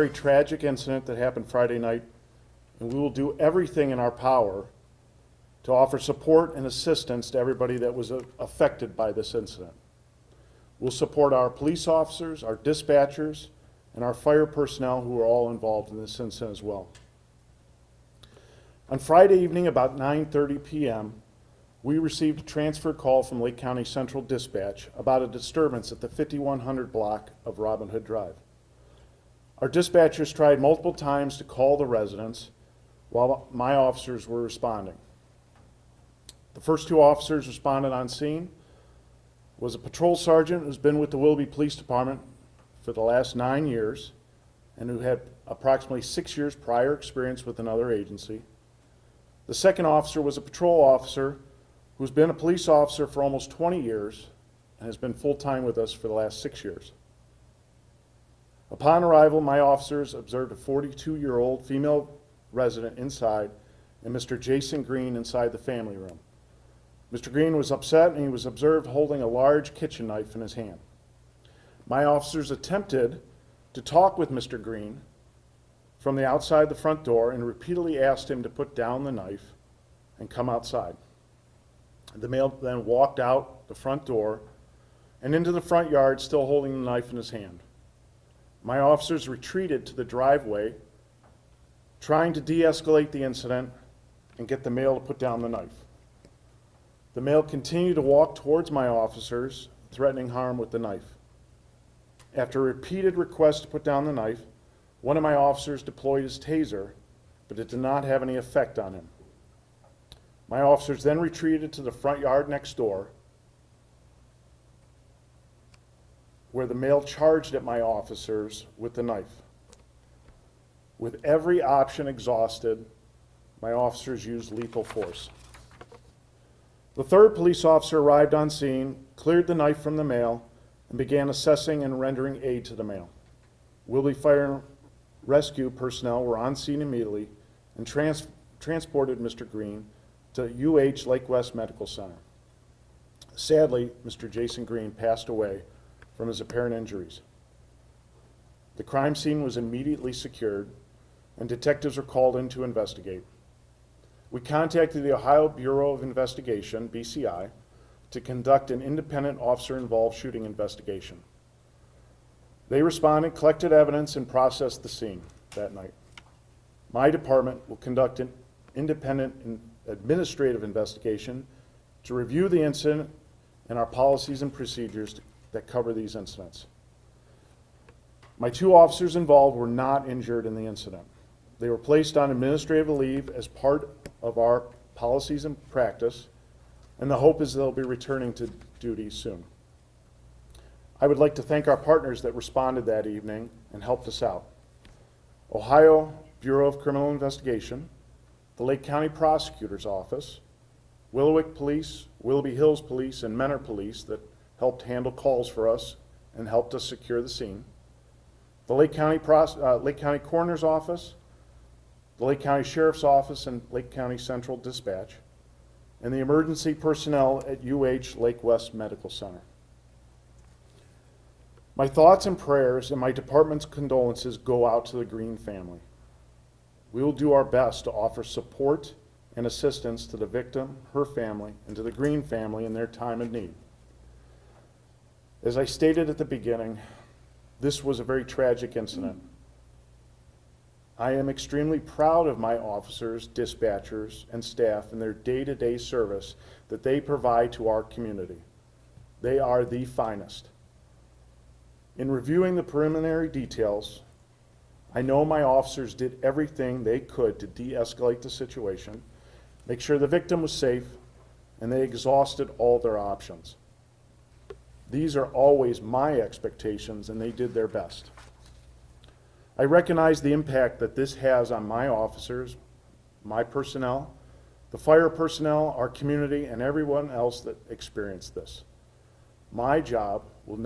Very tragic incident that happened Friday night, and we will do everything in our power to offer support and assistance to everybody that was affected by this incident. We'll support our police officers, our dispatchers, and our fire personnel who are all involved in this incident as well. On Friday evening about 9:30 p.m., we received a transfer call from Lake County Central Dispatch about a disturbance at the 5100 block of Robin Hood Drive. Our dispatchers tried multiple times to call the residents while my officers were responding. The first two officers responded on scene was a patrol sergeant who's been with the Willoughby Police Department for the last 9 years and who had approximately 6 years prior experience with another agency. The second officer was a patrol officer who's been a police officer for almost 20 years and has been full-time with us for the last 6 years. Upon arrival, my officers observed a 42-year-old female resident inside and Mr. Jason Green inside the family room. Mr. Green was upset and he was observed holding a large kitchen knife in his hand. My officers attempted to talk with Mr. Green from the outside the front door and repeatedly asked him to put down the knife and come outside. The male then walked out the front door and into the front yard still holding the knife in his hand. My officers retreated to the driveway trying to de-escalate the incident and get the male to put down the knife. The male continued to walk towards my officers, threatening harm with the knife. After repeated requests to put down the knife, one of my officers deployed his taser, but it did not have any effect on him. My officers then retreated to the front yard next door, where the male charged at my officers with the knife. With every option exhausted, my officers used lethal force. The third police officer arrived on scene, cleared the knife from the male, and began assessing and rendering aid to the male. Willoughby Fire and Rescue personnel were on scene immediately and transported Mr. Green to UH Lake West Medical Center. Sadly, Mr. Jason Green passed away from his apparent injuries. The crime scene was immediately secured and detectives were called in to investigate. We contacted the Ohio Bureau of Investigation, BCI, to conduct an independent officer-involved shooting investigation. They responded, collected evidence, and processed the scene that night. My department will conduct an independent administrative investigation to review the incident and our policies and procedures that cover these incidents. My two officers involved were not injured in the incident. They were placed on administrative leave as part of our policies and practice, and the hope is they'll be returning to duty soon. I would like to thank our partners that responded that evening and helped us out. Ohio Bureau of Criminal Investigation, the Lake County Prosecutor's Office, Willowick Police, Willoughby Hills Police, and Mentor Police that helped handle calls for us and helped us secure the scene, the Lake County Coroner's Office, the Lake County Sheriff's Office and Lake County Central Dispatch, and the emergency personnel at UH Lake West Medical Center. My thoughts and prayers and my department's condolences go out to the Green family. We will do our best to offer support and assistance to the victim, her family, and to the Green family in their time of need. As I stated at the beginning, this was a very tragic incident. I am extremely proud of my officers, dispatchers, and staff and their day-to-day service that they provide to our community. They are the finest. In reviewing the preliminary details, I know my officers did everything they could to de-escalate the situation, make sure the victim was safe, and they exhausted all their options. These are always my expectations, and they did their best. I recognize the impact that this has on my officers, my personnel, the fire personnel, our community, and everyone else that experienced this. My job will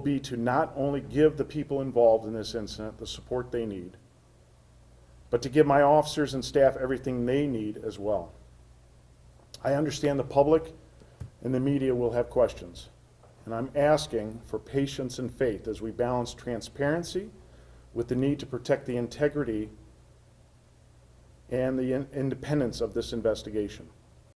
be to not only give the people involved in this incident the support they need, but to give my officers and staff everything they need as well. I understand the public and the media will have questions, And I'm asking for patience and faith as we balance transparency with the need to protect the integrity and the independence of this investigation.